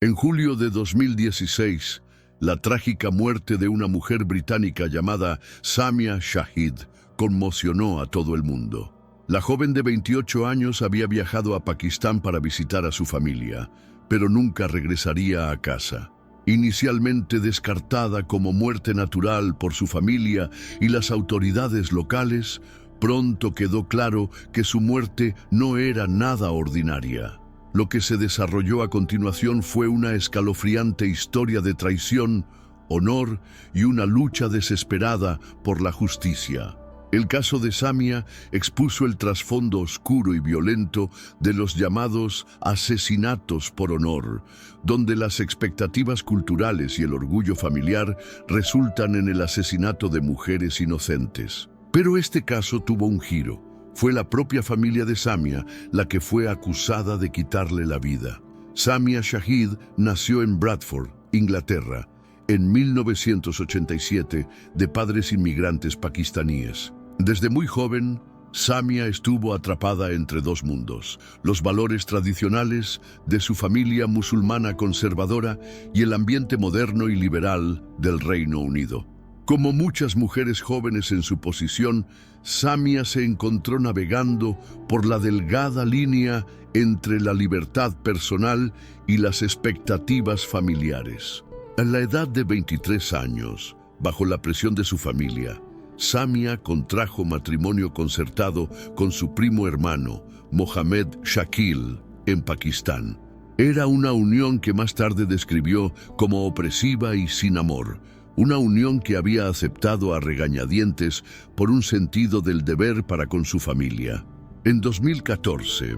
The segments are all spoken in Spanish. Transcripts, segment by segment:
En julio de 2016, la trágica muerte de una mujer británica llamada Samia Shahid conmocionó a todo el mundo. La joven de 28 años había viajado a Pakistán para visitar a su familia, pero nunca regresaría a casa. Inicialmente descartada como muerte natural por su familia y las autoridades locales, pronto quedó claro que su muerte no era nada ordinaria. Lo que se desarrolló a continuación fue una escalofriante historia de traición, honor y una lucha desesperada por la justicia. El caso de Samia expuso el trasfondo oscuro y violento de los llamados asesinatos por honor, donde las expectativas culturales y el orgullo familiar resultan en el asesinato de mujeres inocentes. Pero este caso tuvo un giro. Fue la propia familia de Samia la que fue acusada de quitarle la vida. Samia Shahid nació en Bradford, Inglaterra, en 1987, de padres inmigrantes pakistaníes. Desde muy joven, Samia estuvo atrapada entre dos mundos: los valores tradicionales de su familia musulmana conservadora y el ambiente moderno y liberal del Reino Unido. Como muchas mujeres jóvenes en su posición, Samia se encontró navegando por la delgada línea entre la libertad personal y las expectativas familiares. A la edad de 23 años, bajo la presión de su familia, Samia contrajo matrimonio concertado con su primo hermano, Mohammed Shakil, en Pakistán. Era una unión que más tarde describió como opresiva y sin amor, una unión que había aceptado a regañadientes por un sentido del deber para con su familia. En 2014,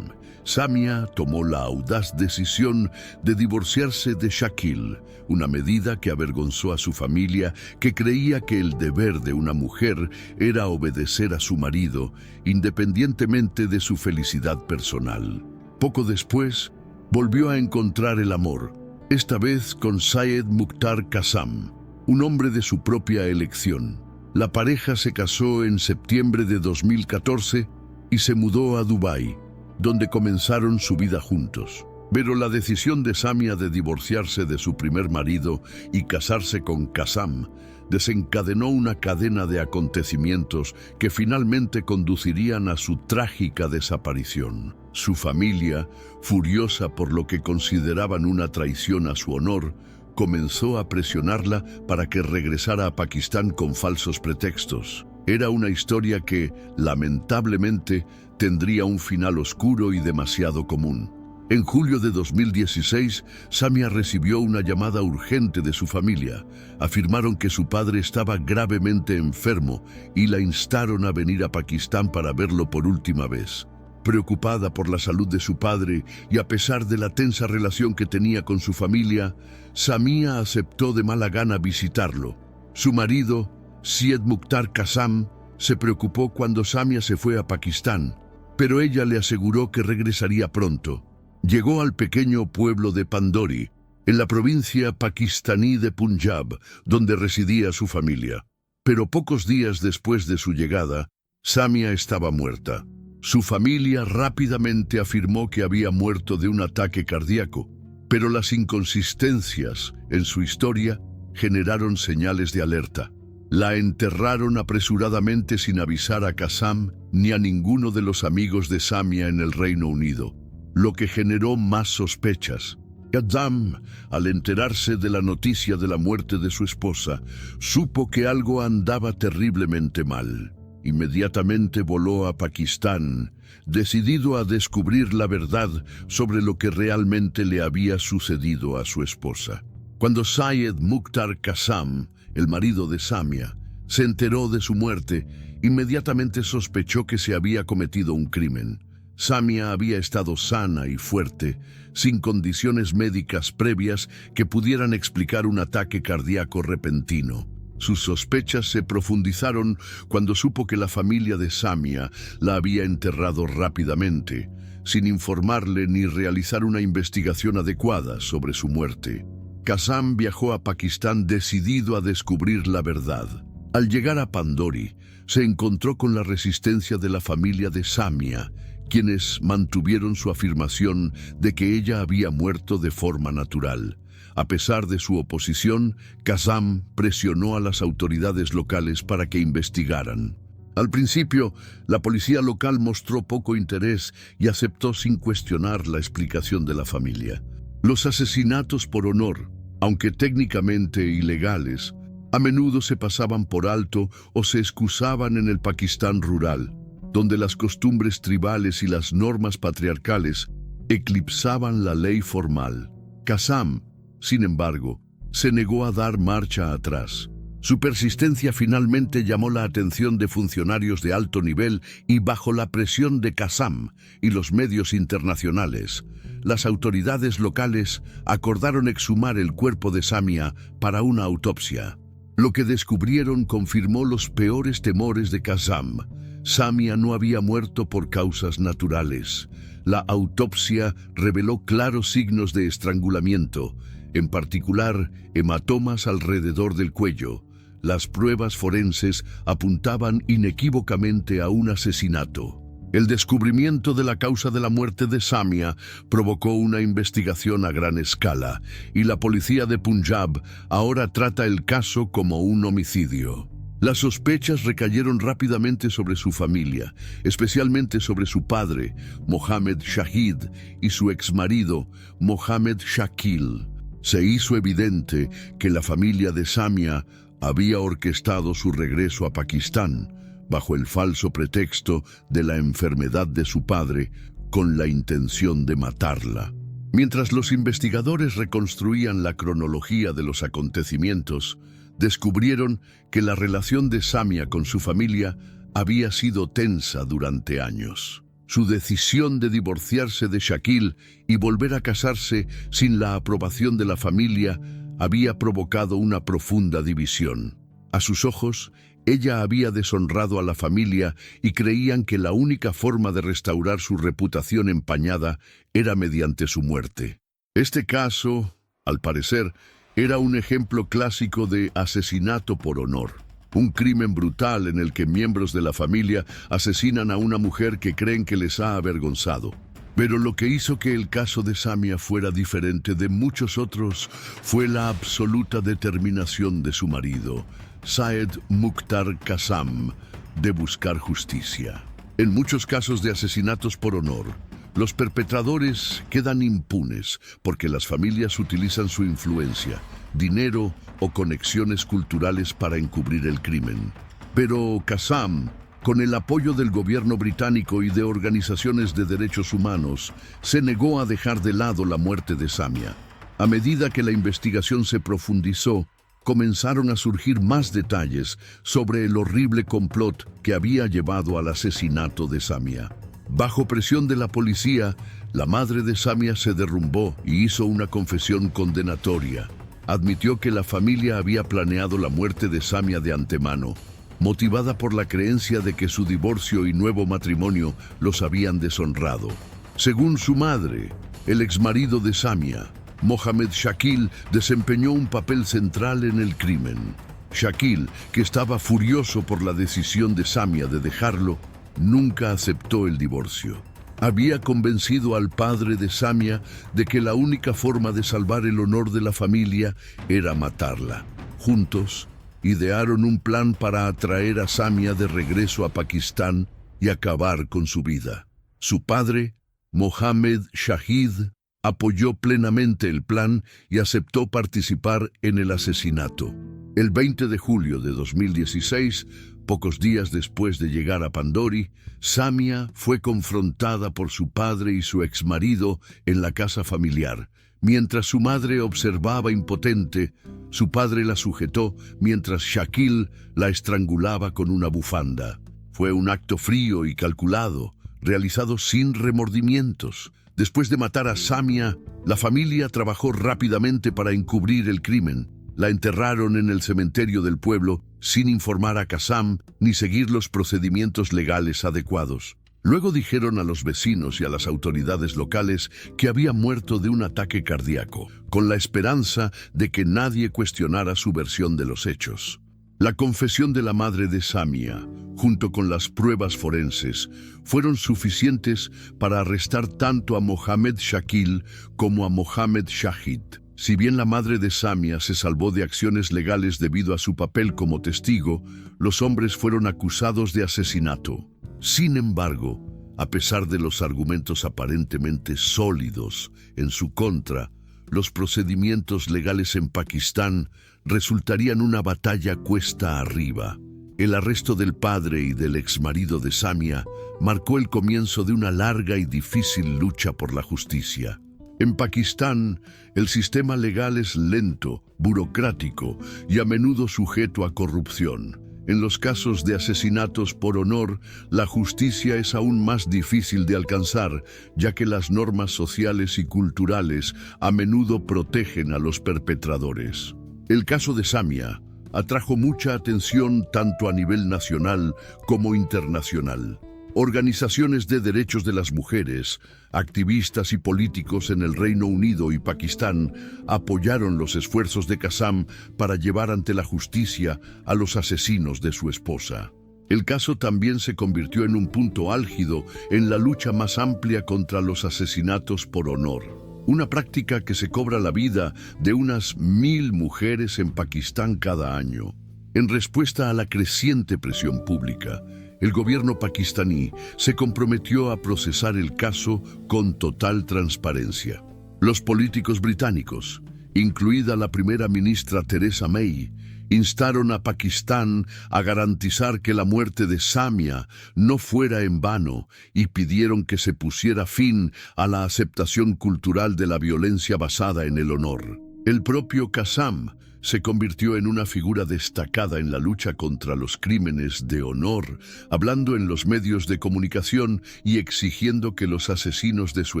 Samia tomó la audaz decisión de divorciarse de Shakil, una medida que avergonzó a su familia, que creía que el deber de una mujer era obedecer a su marido, independientemente de su felicidad personal. Poco después, volvió a encontrar el amor, esta vez con Syed Mukhtar Qassam, un hombre de su propia elección. La pareja se casó en septiembre de 2014 y se mudó a Dubái, donde comenzaron su vida juntos. Pero la decisión de Samia de divorciarse de su primer marido y casarse con Qassam desencadenó una cadena de acontecimientos que finalmente conducirían a su trágica desaparición. Su familia, furiosa por lo que consideraban una traición a su honor, comenzó a presionarla para que regresara a Pakistán con falsos pretextos. Era una historia que, lamentablemente, tendría un final oscuro y demasiado común. En julio de 2016, Samia recibió una llamada urgente de su familia. Afirmaron que su padre estaba gravemente enfermo y la instaron a venir a Pakistán para verlo por última vez. Preocupada por la salud de su padre y a pesar de la tensa relación que tenía con su familia, Samia aceptó de mala gana visitarlo. Su marido, Syed Mukhtar Qassam, se preocupó cuando Samia se fue a Pakistán, pero ella le aseguró que regresaría pronto. Llegó al pequeño pueblo de Pandori, en la provincia pakistaní de Punjab, donde residía su familia. Pero pocos días después de su llegada, Samia estaba muerta. Su familia rápidamente afirmó que había muerto de un ataque cardíaco, pero las inconsistencias en su historia generaron señales de alerta. La enterraron apresuradamente sin avisar a Qassam ni a ninguno de los amigos de Samia en el Reino Unido, lo que generó más sospechas. Qassam, al enterarse de la noticia de la muerte de su esposa, supo que algo andaba terriblemente mal. Inmediatamente voló a Pakistán, decidido a descubrir la verdad sobre lo que realmente le había sucedido a su esposa. Cuando Syed Mukhtar Qassam, el marido de Samia, se enteró de su muerte, inmediatamente sospechó que se había cometido un crimen. Samia había estado sana y fuerte, sin condiciones médicas previas que pudieran explicar un ataque cardíaco repentino. Sus sospechas se profundizaron cuando supo que la familia de Samia la había enterrado rápidamente, sin informarle ni realizar una investigación adecuada sobre su muerte. Qassam viajó a Pakistán decidido a descubrir la verdad. Al llegar a Pandori, se encontró con la resistencia de la familia de Samia, quienes mantuvieron su afirmación de que ella había muerto de forma natural. A pesar de su oposición, Qassam presionó a las autoridades locales para que investigaran. Al principio, la policía local mostró poco interés y aceptó sin cuestionar la explicación de la familia. Los asesinatos por honor, aunque técnicamente ilegales, a menudo se pasaban por alto o se excusaban en el Pakistán rural, donde las costumbres tribales y las normas patriarcales eclipsaban la ley formal. Qassam, sin embargo, se negó a dar marcha atrás. Su persistencia finalmente llamó la atención de funcionarios de alto nivel y bajo la presión de Qassam y los medios internacionales, las autoridades locales acordaron exhumar el cuerpo de Samia para una autopsia. Lo que descubrieron confirmó los peores temores de Qassam. Samia no había muerto por causas naturales. La autopsia reveló claros signos de estrangulamiento, en particular hematomas alrededor del cuello. Las pruebas forenses apuntaban inequívocamente a un asesinato. El descubrimiento de la causa de la muerte de Samia provocó una investigación a gran escala, y la policía de Punjab ahora trata el caso como un homicidio. Las sospechas recayeron rápidamente sobre su familia, especialmente sobre su padre, Mohammed Shahid, y su exmarido, Mohammed Shakil. Se hizo evidente que la familia de Samia había orquestado su regreso a Pakistán bajo el falso pretexto de la enfermedad de su padre, con la intención de matarla. Mientras los investigadores reconstruían la cronología de los acontecimientos, descubrieron que la relación de Samia con su familia había sido tensa durante años. Su decisión de divorciarse de Shakil y volver a casarse sin la aprobación de la familia había provocado una profunda división. A sus ojos, ella había deshonrado a la familia y creían que la única forma de restaurar su reputación empañada era mediante su muerte. Este caso, al parecer, era un ejemplo clásico de asesinato por honor. Un crimen brutal en el que miembros de la familia asesinan a una mujer que creen que les ha avergonzado. Pero lo que hizo que el caso de Samia fuera diferente de muchos otros fue la absoluta determinación de su marido, Syed Mukhtar Qassam, de buscar justicia. En muchos casos de asesinatos por honor, los perpetradores quedan impunes porque las familias utilizan su influencia, dinero o conexiones culturales para encubrir el crimen. Pero Qassam, con el apoyo del gobierno británico y de organizaciones de derechos humanos, se negó a dejar de lado la muerte de Samia. A medida que la investigación se profundizó, comenzaron a surgir más detalles sobre el horrible complot que había llevado al asesinato de Samia. Bajo presión de la policía, la madre de Samia se derrumbó y hizo una confesión condenatoria. Admitió que la familia había planeado la muerte de Samia de antemano, motivada por la creencia de que su divorcio y nuevo matrimonio los habían deshonrado. Según su madre, el exmarido de Samia, Mohammed Shakil, desempeñó un papel central en el crimen. Shakil, que estaba furioso por la decisión de Samia de dejarlo, nunca aceptó el divorcio. Había convencido al padre de Samia de que la única forma de salvar el honor de la familia era matarla. Juntos, idearon un plan para atraer a Samia de regreso a Pakistán y acabar con su vida. Su padre, Mohammed Shahid, apoyó plenamente el plan y aceptó participar en el asesinato. El 20 de julio de 2016, pocos días después de llegar a Pandori, Samia fue confrontada por su padre y su exmarido en la casa familiar. Mientras su madre observaba impotente, su padre la sujetó mientras Shakil la estrangulaba con una bufanda. Fue un acto frío y calculado, realizado sin remordimientos. Después de matar a Samia, la familia trabajó rápidamente para encubrir el crimen. La enterraron en el cementerio del pueblo sin informar a Qassam ni seguir los procedimientos legales adecuados. Luego dijeron a los vecinos y a las autoridades locales que había muerto de un ataque cardíaco, con la esperanza de que nadie cuestionara su versión de los hechos. La confesión de la madre de Samia, junto con las pruebas forenses, fueron suficientes para arrestar tanto a Mohammed Shakil como a Mohammed Shahid. Si bien la madre de Samia se salvó de acciones legales debido a su papel como testigo, los hombres fueron acusados de asesinato. Sin embargo, a pesar de los argumentos aparentemente sólidos en su contra, los procedimientos legales en Pakistán resultarían una batalla cuesta arriba. El arresto del padre y del exmarido de Samia marcó el comienzo de una larga y difícil lucha por la justicia. En Pakistán, el sistema legal es lento, burocrático y a menudo sujeto a corrupción. En los casos de asesinatos por honor, la justicia es aún más difícil de alcanzar, ya que las normas sociales y culturales a menudo protegen a los perpetradores. El caso de Samia atrajo mucha atención tanto a nivel nacional como internacional. Organizaciones de derechos de las mujeres, activistas y políticos en el Reino Unido y Pakistán apoyaron los esfuerzos de Qassam para llevar ante la justicia a los asesinos de su esposa. El caso también se convirtió en un punto álgido en la lucha más amplia contra los asesinatos por honor, una práctica que se cobra la vida de unas 1000 mujeres en Pakistán cada año. En respuesta a la creciente presión pública, el gobierno pakistaní se comprometió a procesar el caso con total transparencia. Los políticos británicos, incluida la primera ministra Theresa May, instaron a Pakistán a garantizar que la muerte de Samia no fuera en vano y pidieron que se pusiera fin a la aceptación cultural de la violencia basada en el honor. El propio Qassam se convirtió en una figura destacada en la lucha contra los crímenes de honor, hablando en los medios de comunicación y exigiendo que los asesinos de su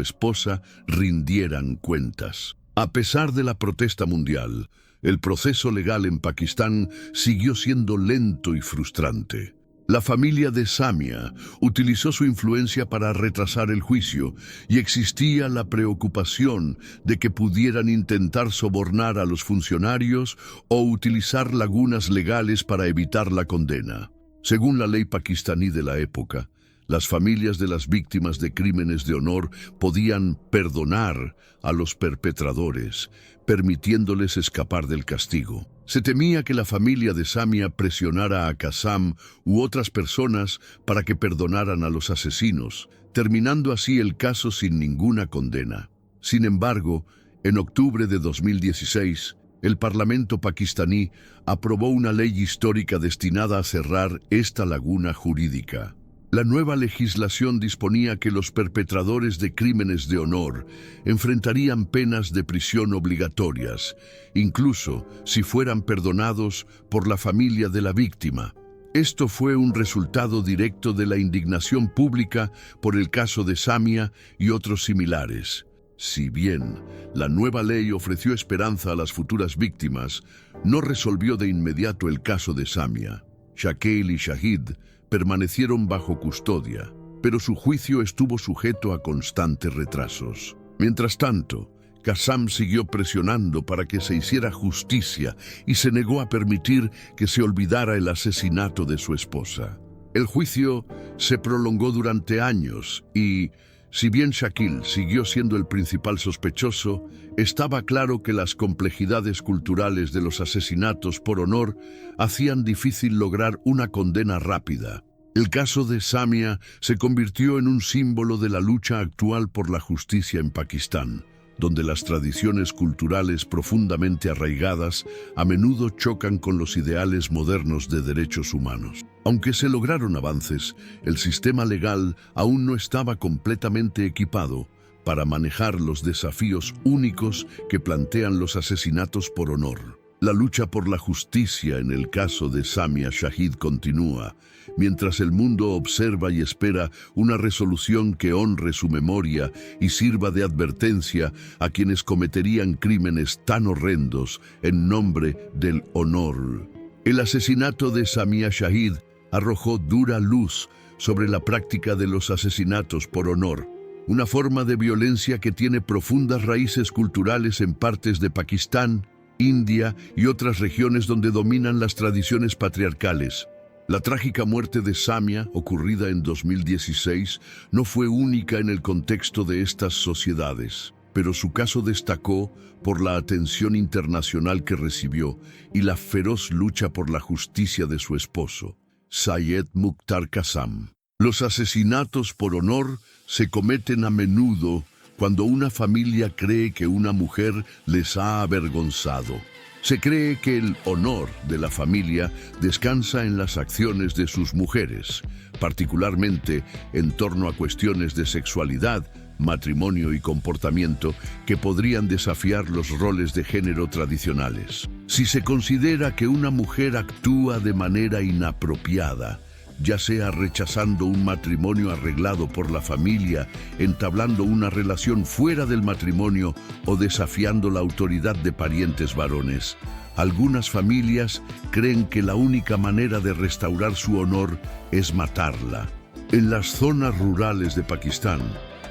esposa rindieran cuentas. A pesar de la protesta mundial, el proceso legal en Pakistán siguió siendo lento y frustrante. La familia de Samia utilizó su influencia para retrasar el juicio y existía la preocupación de que pudieran intentar sobornar a los funcionarios o utilizar lagunas legales para evitar la condena. Según la ley pakistaní de la época, las familias de las víctimas de crímenes de honor podían perdonar a los perpetradores, permitiéndoles escapar del castigo. Se temía que la familia de Samia presionara a Qassam u otras personas para que perdonaran a los asesinos, terminando así el caso sin ninguna condena. Sin embargo, en octubre de 2016, el Parlamento pakistaní aprobó una ley histórica destinada a cerrar esta laguna jurídica. La nueva legislación disponía que los perpetradores de crímenes de honor enfrentarían penas de prisión obligatorias, incluso si fueran perdonados por la familia de la víctima. Esto fue un resultado directo de la indignación pública por el caso de Samia y otros similares. Si bien la nueva ley ofreció esperanza a las futuras víctimas, no resolvió de inmediato el caso de Samia. Shakil y Shahid permanecieron bajo custodia, pero su juicio estuvo sujeto a constantes retrasos. Mientras tanto, Qassam siguió presionando para que se hiciera justicia y se negó a permitir que se olvidara el asesinato de su esposa. El juicio se prolongó durante años y, si bien Shakil siguió siendo el principal sospechoso, estaba claro que las complejidades culturales de los asesinatos por honor hacían difícil lograr una condena rápida. El caso de Samia se convirtió en un símbolo de la lucha actual por la justicia en Pakistán, donde las tradiciones culturales profundamente arraigadas a menudo chocan con los ideales modernos de derechos humanos. Aunque se lograron avances, el sistema legal aún no estaba completamente equipado para manejar los desafíos únicos que plantean los asesinatos por honor. La lucha por la justicia en el caso de Samia Shahid continúa, mientras el mundo observa y espera una resolución que honre su memoria y sirva de advertencia a quienes cometerían crímenes tan horrendos en nombre del honor. El asesinato de Samia Shahid arrojó dura luz sobre la práctica de los asesinatos por honor, una forma de violencia que tiene profundas raíces culturales en partes de Pakistán India y otras regiones donde dominan las tradiciones patriarcales. La trágica muerte de Samia, ocurrida en 2016, no fue única en el contexto de estas sociedades, pero su caso destacó por la atención internacional que recibió y la feroz lucha por la justicia de su esposo, Syed Mukhtar Qassam. Los asesinatos por honor se cometen a menudo cuando una familia cree que una mujer les ha avergonzado. Se cree que el honor de la familia descansa en las acciones de sus mujeres, particularmente en torno a cuestiones de sexualidad, matrimonio y comportamiento que podrían desafiar los roles de género tradicionales. Si se considera que una mujer actúa de manera inapropiada, ya sea rechazando un matrimonio arreglado por la familia, entablando una relación fuera del matrimonio o desafiando la autoridad de parientes varones, algunas familias creen que la única manera de restaurar su honor es matarla. En las zonas rurales de Pakistán,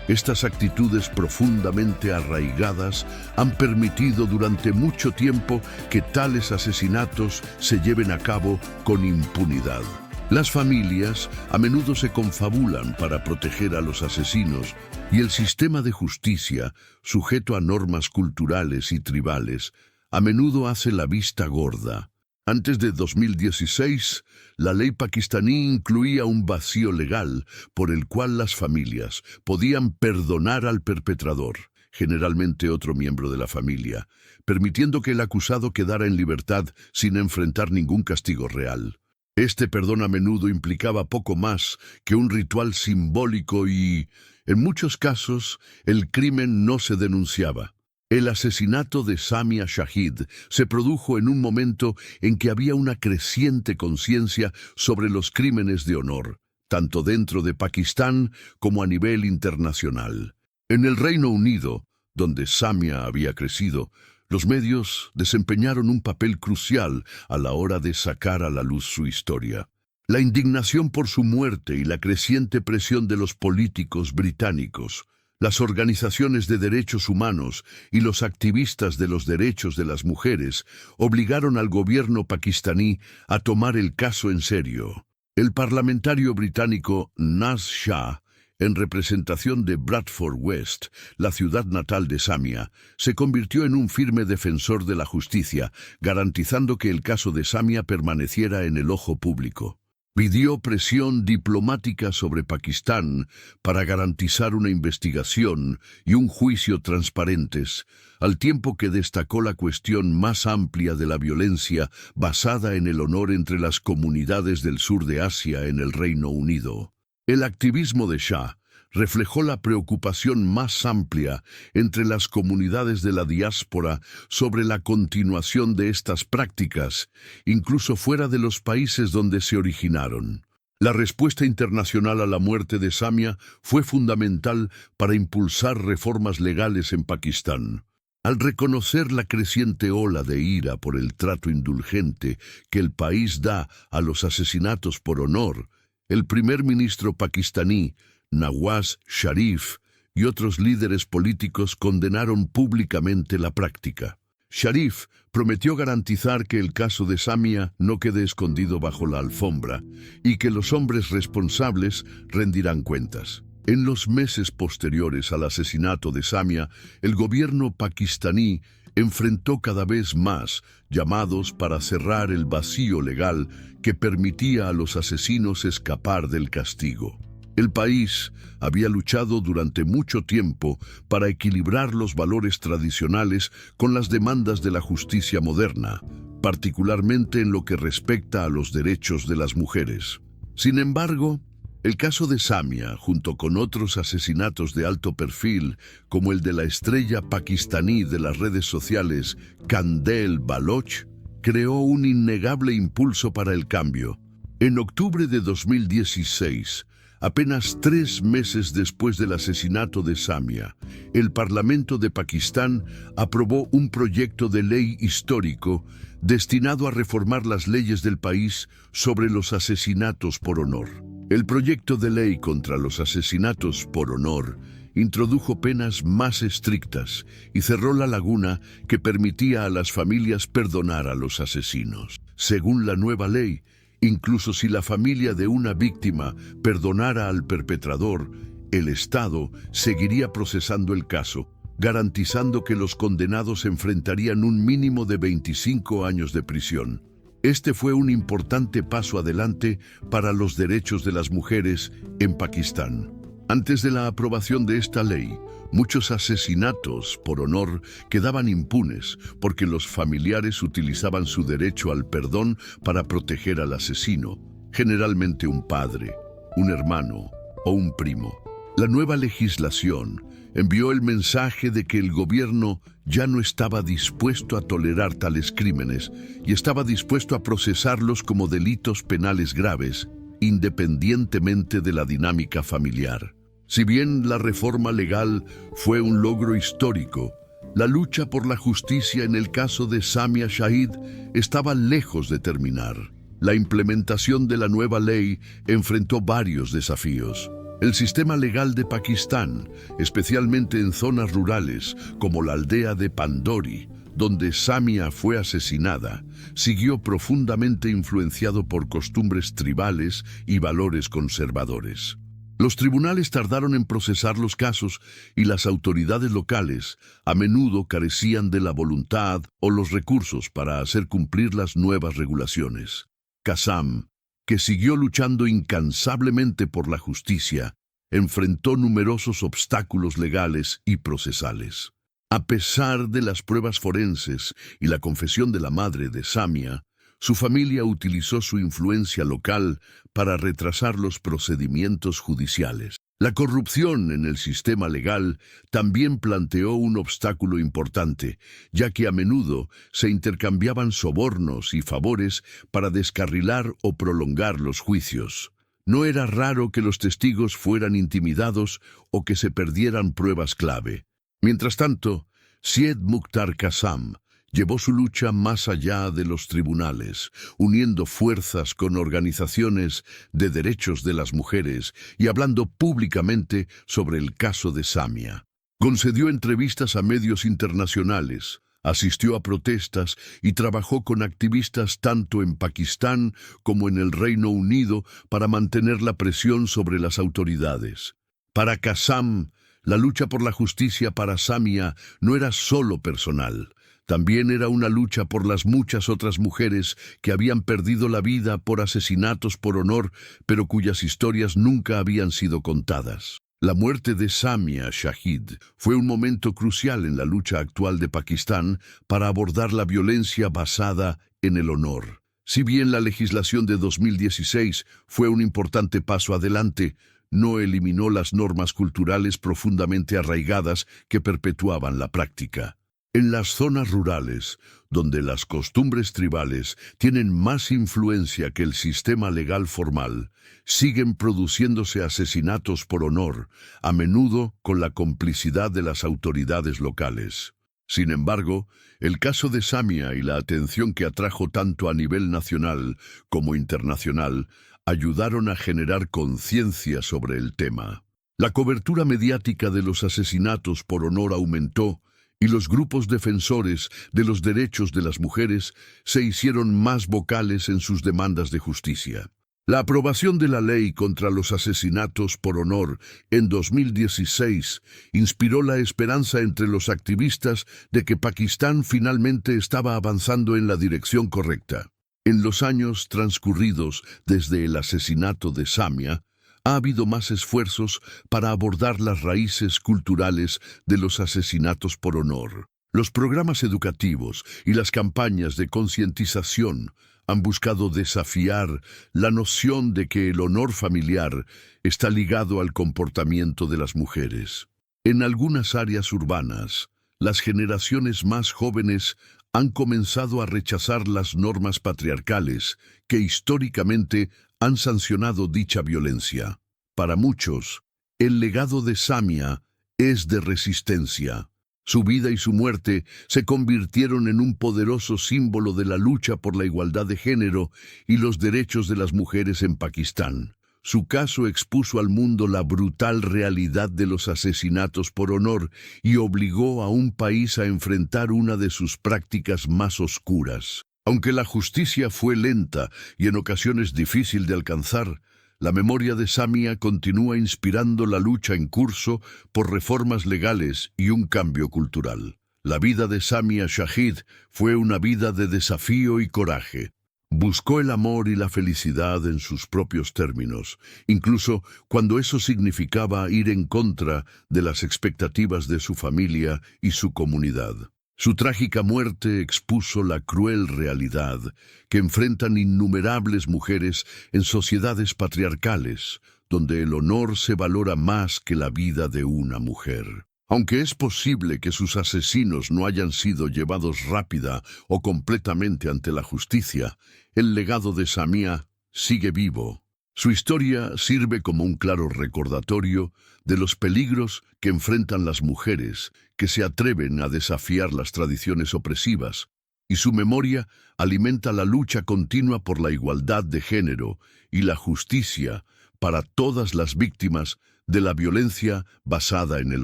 estas actitudes profundamente arraigadas han permitido durante mucho tiempo que tales asesinatos se lleven a cabo con impunidad. Las familias a menudo se confabulan para proteger a los asesinos y el sistema de justicia, sujeto a normas culturales y tribales, a menudo hace la vista gorda. Antes de 2016, la ley pakistaní incluía un vacío legal por el cual las familias podían perdonar al perpetrador, generalmente otro miembro de la familia, permitiendo que el acusado quedara en libertad sin enfrentar ningún castigo real. Este perdón a menudo implicaba poco más que un ritual simbólico y, en muchos casos, el crimen no se denunciaba. El asesinato de Samia Shahid se produjo en un momento en que había una creciente conciencia sobre los crímenes de honor, tanto dentro de Pakistán como a nivel internacional. En el Reino Unido, donde Samia había crecido, los medios desempeñaron un papel crucial a la hora de sacar a la luz su historia. La indignación por su muerte y la creciente presión de los políticos británicos, las organizaciones de derechos humanos y los activistas de los derechos de las mujeres obligaron al gobierno pakistaní a tomar el caso en serio. El parlamentario británico Naz Shah, en representación de Bradford West, la ciudad natal de Samia, se convirtió en un firme defensor de la justicia, garantizando que el caso de Samia permaneciera en el ojo público. Pidió presión diplomática sobre Pakistán para garantizar una investigación y un juicio transparentes, al tiempo que destacó la cuestión más amplia de la violencia basada en el honor entre las comunidades del sur de Asia en el Reino Unido. El activismo de Shah reflejó la preocupación más amplia entre las comunidades de la diáspora sobre la continuación de estas prácticas, incluso fuera de los países donde se originaron. La respuesta internacional a la muerte de Samia fue fundamental para impulsar reformas legales en Pakistán. Al reconocer la creciente ola de ira por el trato indulgente que el país da a los asesinatos por honor, el primer ministro pakistaní, Nawaz Sharif, y otros líderes políticos condenaron públicamente la práctica. Sharif prometió garantizar que el caso de Samia no quede escondido bajo la alfombra y que los hombres responsables rendirán cuentas. En los meses posteriores al asesinato de Samia, el gobierno pakistaní enfrentó cada vez más llamados para cerrar el vacío legal que permitía a los asesinos escapar del castigo. El país había luchado durante mucho tiempo para equilibrar los valores tradicionales con las demandas de la justicia moderna, particularmente en lo que respecta a los derechos de las mujeres. Sin embargo, el caso de Samia, junto con otros asesinatos de alto perfil, como el de la estrella pakistaní de las redes sociales, Qandeel Baloch, creó un innegable impulso para el cambio. En octubre de 2016, apenas 3 meses después del asesinato de Samia, el Parlamento de Pakistán aprobó un proyecto de ley histórico destinado a reformar las leyes del país sobre los asesinatos por honor. El proyecto de ley contra los asesinatos por honor introdujo penas más estrictas y cerró la laguna que permitía a las familias perdonar a los asesinos. Según la nueva ley, incluso si la familia de una víctima perdonara al perpetrador, el Estado seguiría procesando el caso, garantizando que los condenados enfrentarían un mínimo de 25 años de prisión. Este fue un importante paso adelante para los derechos de las mujeres en Pakistán. Antes de la aprobación de esta ley, muchos asesinatos por honor quedaban impunes porque los familiares utilizaban su derecho al perdón para proteger al asesino, generalmente un padre, un hermano o un primo. La nueva legislación envió el mensaje de que el gobierno ya no estaba dispuesto a tolerar tales crímenes y estaba dispuesto a procesarlos como delitos penales graves, independientemente de la dinámica familiar. Si bien la reforma legal fue un logro histórico, la lucha por la justicia en el caso de Samia Shahid estaba lejos de terminar. La implementación de la nueva ley enfrentó varios desafíos. El sistema legal de Pakistán, especialmente en zonas rurales como la aldea de Pandori, donde Samia fue asesinada, siguió profundamente influenciado por costumbres tribales y valores conservadores. Los tribunales tardaron en procesar los casos y las autoridades locales a menudo carecían de la voluntad o los recursos para hacer cumplir las nuevas regulaciones. Qasam, que siguió luchando incansablemente por la justicia, enfrentó numerosos obstáculos legales y procesales. A pesar de las pruebas forenses y la confesión de la madre de Samia, su familia utilizó su influencia local para retrasar los procedimientos judiciales. La corrupción en el sistema legal también planteó un obstáculo importante, ya que a menudo se intercambiaban sobornos y favores para descarrilar o prolongar los juicios. No era raro que los testigos fueran intimidados o que se perdieran pruebas clave. Mientras tanto, Syed Mukhtar Qasam llevó su lucha más allá de los tribunales, uniendo fuerzas con organizaciones de derechos de las mujeres y hablando públicamente sobre el caso de Samia. Concedió entrevistas a medios internacionales, asistió a protestas y trabajó con activistas tanto en Pakistán como en el Reino Unido para mantener la presión sobre las autoridades. Para Qasam, la lucha por la justicia para Samia no era solo personal. También era una lucha por las muchas otras mujeres que habían perdido la vida por asesinatos por honor, pero cuyas historias nunca habían sido contadas. La muerte de Samia Shahid fue un momento crucial en la lucha actual de Pakistán para abordar la violencia basada en el honor. Si bien la legislación de 2016 fue un importante paso adelante, no eliminó las normas culturales profundamente arraigadas que perpetuaban la práctica. En las zonas rurales, donde las costumbres tribales tienen más influencia que el sistema legal formal, siguen produciéndose asesinatos por honor, a menudo con la complicidad de las autoridades locales. Sin embargo, el caso de Samia y la atención que atrajo tanto a nivel nacional como internacional ayudaron a generar conciencia sobre el tema. La cobertura mediática de los asesinatos por honor aumentó, y los grupos defensores de los derechos de las mujeres se hicieron más vocales en sus demandas de justicia. La aprobación de la ley contra los asesinatos por honor en 2016 inspiró la esperanza entre los activistas de que Pakistán finalmente estaba avanzando en la dirección correcta. En los años transcurridos desde el asesinato de Samia, ha habido más esfuerzos para abordar las raíces culturales de los asesinatos por honor. Los programas educativos y las campañas de concientización han buscado desafiar la noción de que el honor familiar está ligado al comportamiento de las mujeres. En algunas áreas urbanas, las generaciones más jóvenes han comenzado a rechazar las normas patriarcales que históricamente han sancionado dicha violencia. Para muchos, el legado de Samia es de resistencia. Su vida y su muerte se convirtieron en un poderoso símbolo de la lucha por la igualdad de género y los derechos de las mujeres en Pakistán. Su caso expuso al mundo la brutal realidad de los asesinatos por honor y obligó a un país a enfrentar una de sus prácticas más oscuras. Aunque la justicia fue lenta y en ocasiones difícil de alcanzar, la memoria de Samia continúa inspirando la lucha en curso por reformas legales y un cambio cultural. La vida de Samia Shahid fue una vida de desafío y coraje. Buscó el amor y la felicidad en sus propios términos, incluso cuando eso significaba ir en contra de las expectativas de su familia y su comunidad. Su trágica muerte expuso la cruel realidad que enfrentan innumerables mujeres en sociedades patriarcales, donde el honor se valora más que la vida de una mujer. Aunque es posible que sus asesinos no hayan sido llevados rápida o completamente ante la justicia, el legado de Samia sigue vivo. Su historia sirve como un claro recordatorio de los peligros que enfrentan las mujeres que se atreven a desafiar las tradiciones opresivas, y su memoria alimenta la lucha continua por la igualdad de género y la justicia para todas las víctimas de la violencia basada en el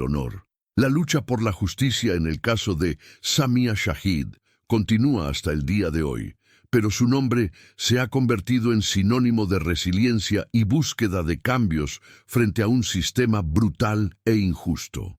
honor. La lucha por la justicia en el caso de Samia Shahid continúa hasta el día de hoy, pero su nombre se ha convertido en sinónimo de resiliencia y búsqueda de cambios frente a un sistema brutal e injusto.